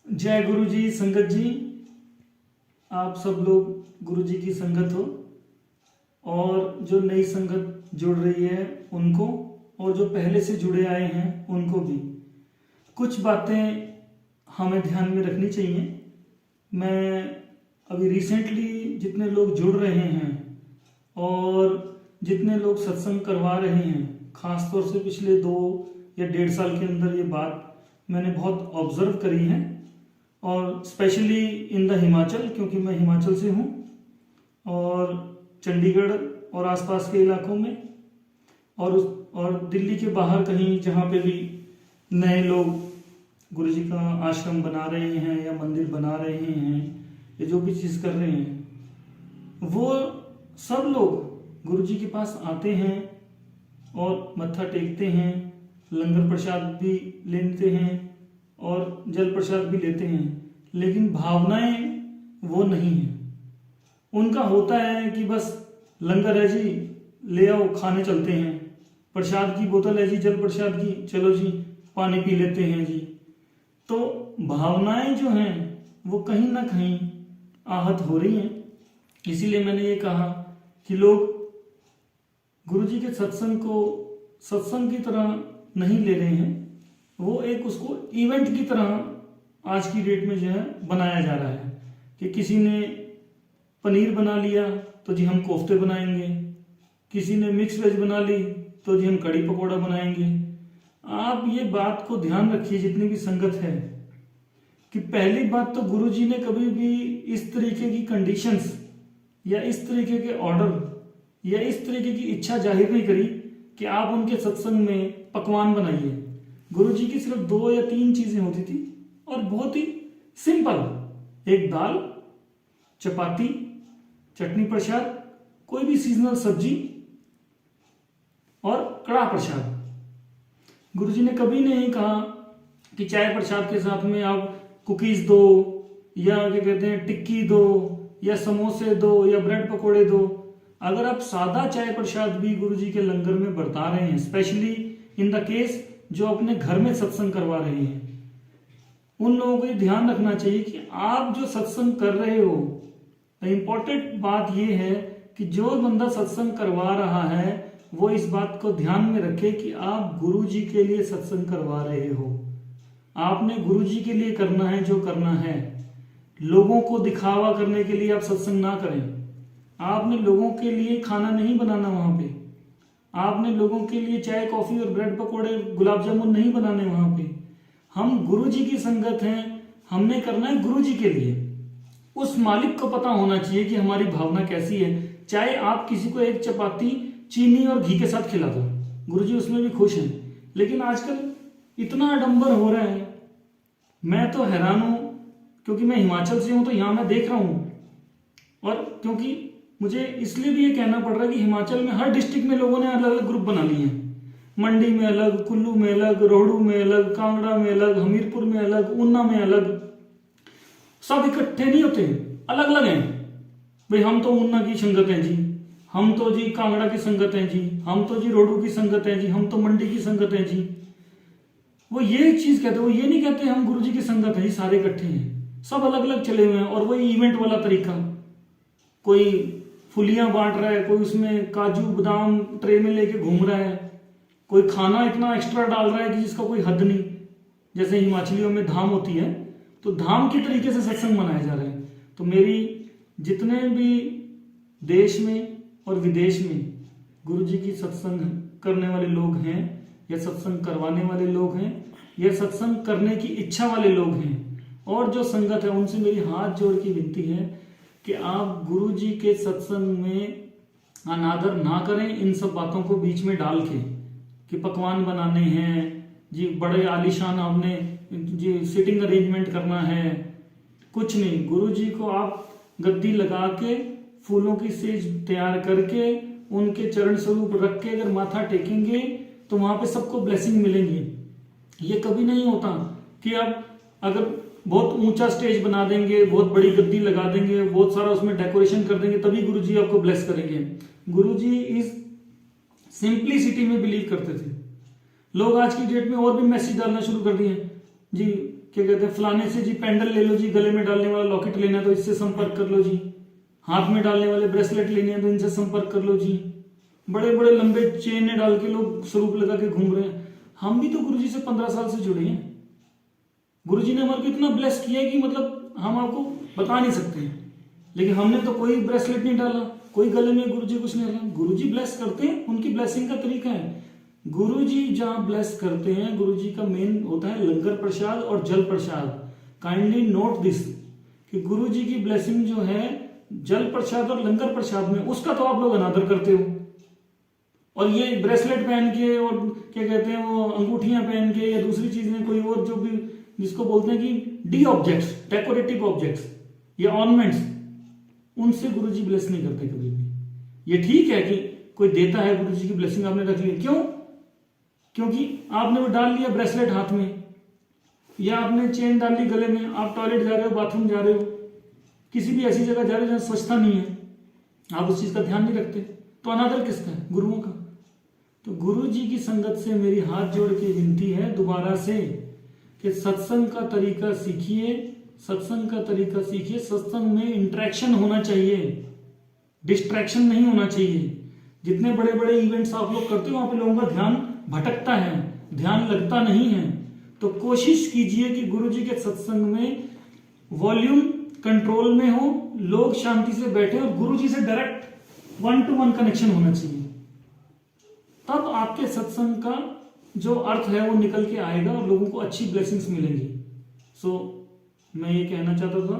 जय गुरु जी, संगत जी। आप सब लोग गुरु जी की संगत हो, और जो नई संगत जुड़ रही है उनको, और जो पहले से जुड़े आए हैं उनको भी कुछ बातें हमें ध्यान में रखनी चाहिए। मैं अभी रिसेंटली जितने लोग जुड़ रहे हैं और जितने लोग सत्संग करवा रहे हैं, खासतौर से पिछले 2 या 1.5 साल के अंदर ये बात मैंने बहुत ऑब्जर्व करी है, और स्पेशली इन द हिमाचल, क्योंकि मैं हिमाचल से हूँ, और चंडीगढ़ और आसपास के इलाकों में, और दिल्ली के बाहर कहीं जहाँ पे भी नए लोग गुरु जी का आश्रम बना रहे हैं या मंदिर बना रहे हैं या जो भी चीज़ कर रहे हैं, वो सब लोग गुरु जी के पास आते हैं और मत्था टेकते हैं, लंगर प्रसाद भी लेते हैं और जल प्रसाद भी लेते हैं, लेकिन भावनाएं वो नहीं है। उनका होता है कि बस लंगर है जी, ले आओ, खाने चलते हैं, प्रसाद की बोतल है जी, जल प्रसाद की, चलो जी पानी पी लेते हैं जी। तो भावनाएं जो हैं वो कहीं ना कहीं आहत हो रही हैं। इसीलिए मैंने ये कहा कि लोग गुरु जी के सत्संग को सत्संग की तरह नहीं ले रहे हैं, वो एक उसको इवेंट की तरह आज की डेट में जो है बनाया जा रहा है कि किसी ने पनीर बना लिया तो जी हम कोफ्ते बनाएंगे, किसी ने मिक्स वेज बना ली तो जी हम कड़ी पकौड़ा बनाएंगे। आप ये बात को ध्यान रखिए जितनी भी संगत है, कि पहली बात तो गुरु जी ने कभी भी इस तरीके की कंडीशंस या इस तरीके के ऑर्डर या इस तरीके की इच्छा जाहिर नहीं करी कि आप उनके सत्संग में पकवान बनाइए। गुरु जी की सिर्फ 2 या 3 चीजें होती थी, और बहुत ही सिंपल, एक दाल, चपाती, चटनी प्रसाद, कोई भी सीजनल सब्जी और कड़ा प्रसाद। गुरु जी ने कभी नहीं कहा कि चाय प्रसाद के साथ में आप कुकीज दो, या क्या कहते हैं टिक्की दो, या समोसे दो, या ब्रेड पकोड़े दो। अगर आप सादा चाय प्रसाद भी गुरु जी के लंगर में बरता रहे हैं, स्पेशली इन द केस जो अपने घर में सत्संग करवा रहे हैं, उन लोगों को ये ध्यान रखना चाहिए कि आप जो सत्संग कर रहे हो, इंपॉर्टेंट बात यह है कि जो बंदा सत्संग करवा रहा है वो इस बात को ध्यान में रखे कि आप गुरु जी के लिए सत्संग करवा रहे हो। आपने गुरु जी के लिए करना है जो करना है। लोगों को दिखावा करने के लिए आप सत्संग ना करें। आपने लोगों के लिए खाना नहीं बनाना वहां पे, आपने लोगों के लिए चाय कॉफी और ब्रेड पकोड़े गुलाब जामुन नहीं बनाने वहां पे। हम गुरु जी की संगत हैं, हमने करना है गुरु जी के लिए। उस मालिक को पता होना चाहिए कि हमारी भावना कैसी है। चाहे आप किसी को एक चपाती चीनी और घी के साथ खिला दो, गुरु जी उसमें भी खुश हैं। लेकिन आजकल इतना आडंबर हो रहा है, मैं तो हैरान हूं, क्योंकि मैं हिमाचल से हूं तो यहां मैं देख रहा हूं, और क्योंकि मुझे इसलिए भी ये कहना पड़ रहा है कि हिमाचल में हर डिस्ट्रिक्ट में लोगों ने अलग अलग ग्रुप बना लिए हैं। मंडी में अलग, कुल्लू में अलग, रोहड़ू में अलग, कांगड़ा में अलग, हमीरपुर में अलग, ऊना में अलग। सब इकट्ठे नहीं होते, अलग अलग हैं। भाई हम तो ऊना की संगत हैं जी, हम तो जी कांगड़ा की संगत हैं जी, हम तो जी रोहड़ू की संगत हैं जी, हम तो मंडी की संगत हैं जी। वो ये चीज कहते हैं, वो ये नहीं कहते हम गुरु जी की संगत हैं जी, सारे इकट्ठे हैं। सब अलग अलग चले हुए हैं, और वही इवेंट वाला तरीका, कोई फुलियां बांट रहा है, कोई उसमें काजू बादाम ट्रे में लेके घूम रहा है, कोई खाना इतना एक्स्ट्रा डाल रहा है कि जिसका कोई हद नहीं। जैसे हिमाचलियों में धाम होती है, तो धाम की तरीके से सत्संग मनाया जा रहा है। तो मेरी जितने भी देश में और विदेश में गुरु जी की सत्संग करने वाले लोग हैं, या सत्संग करवाने वाले लोग हैं, या सत्संग करने की इच्छा वाले लोग हैं, और जो संगत है, उनसे मेरी हाथ जोड़ की विनती है कि आप गुरु जी के सत्संग में अनादर ना करें। इन सब बातों को बीच में डाल के कि पकवान बनाने हैं जी, बड़े आलीशान हमने जी सिटिंग अरेंजमेंट करना है, कुछ नहीं। गुरु जी को आप गद्दी लगा के, फूलों की सेज तैयार करके, उनके चरण स्वरूप रख के अगर माथा टेकेंगे तो वहां पे सबको ब्लेसिंग मिलेंगी। ये कभी नहीं होता कि आप अगर बहुत ऊंचा स्टेज बना देंगे, बहुत बड़ी गद्दी लगा देंगे, बहुत सारा उसमें डेकोरेशन कर देंगे, तभी गुरु जी आपको ब्लेस करेंगे। गुरु जी इस सिंपलिसिटी में बिलीव करते थे। लोग आज की डेट में और भी मैसेज डालना शुरू कर दिए, जी क्या कहते हैं फलाने से जी पेंडल ले लो जी, गले में डालने वाला लॉकेट लेना है तो इससे संपर्क कर लो जी, हाथ में डालने वाले ब्रेसलेट लेने हैं तो इनसे संपर्क कर लो जी, बड़े बड़े लंबे चेन डाल के लोग स्वरूप लगा के घूम रहे हैं। हम भी तो गुरुजी से 15 साल से जुड़े हैं। गुरुजी ने हमारे को इतना ब्लेस किया है कि मतलब हम आपको बता नहीं सकते हैं। लेकिन हमने तो कोई ब्रेसलेट नहीं डाला, कोई गले में गुरुजी कुछ नहीं डाला। गुरुजी ब्लेस करते हैं, उनकी ब्लेसिंग का तरीका है। गुरुजी जहां ब्लेस करते हैं, गुरुजी का मेन होता है लंगर प्रसाद और जल प्रसाद। काइंडली नोट दिस कि गुरुजी की ब्लेसिंग जो है जल प्रसाद और लंगर प्रसाद में, उसका तो आप लोग अनादर करते हो। और ये ब्रेसलेट पहन के और क्या कहते हैं वो अंगूठियां पहन के या दूसरी चीजें कोई और जो भी जिसको बोलते हैं कि डी ऑब्जेक्ट्स, डेकोरेटिव ऑब्जेक्ट्स या ऑर्नामेंट्स, उनसे गुरुजी ब्लेस नहीं करते कभी भी। ये ठीक है कि कोई देता है गुरुजी की ब्लेसिंग आपने रख ली, क्यों? क्योंकि आपने वो डाल लिया ब्रेसलेट हाथ में या आपने चेन डाल ली गले में, आप टॉयलेट जा रहे हो, बाथरूम जा रहे हो, किसी भी ऐसी जगह जा रहे हो जहां स्वच्छता नहीं है, आप उस चीज का ध्यान नहीं रखते, तो अनादर किसका है? गुरुओं का। तो गुरु जी की संगत से मेरी हाथ जोड़ के विनती है दोबारा से कि सत्संग का तरीका सीखिए, सत्संग का तरीका सीखिए। सत्संग में इंटरेक्शन होना चाहिए, डिस्ट्रैक्शन नहीं होना चाहिए। जितने बड़े बड़े इवेंट्स आप लोग करते हो वहां पे लोगों का ध्यान भटकता है, ध्यान लगता नहीं है। तो कोशिश कीजिए कि गुरु जी के सत्संग में वॉल्यूम कंट्रोल में हो, लोग शांति से बैठे और गुरु जी से डायरेक्ट 1-to-1 कनेक्शन होना चाहिए। तब आपके सत्संग का जो अर्थ है वो निकल के आएगा और लोगों को अच्छी ब्लेसिंग्स मिलेंगी। सो मैं ये कहना चाहता था।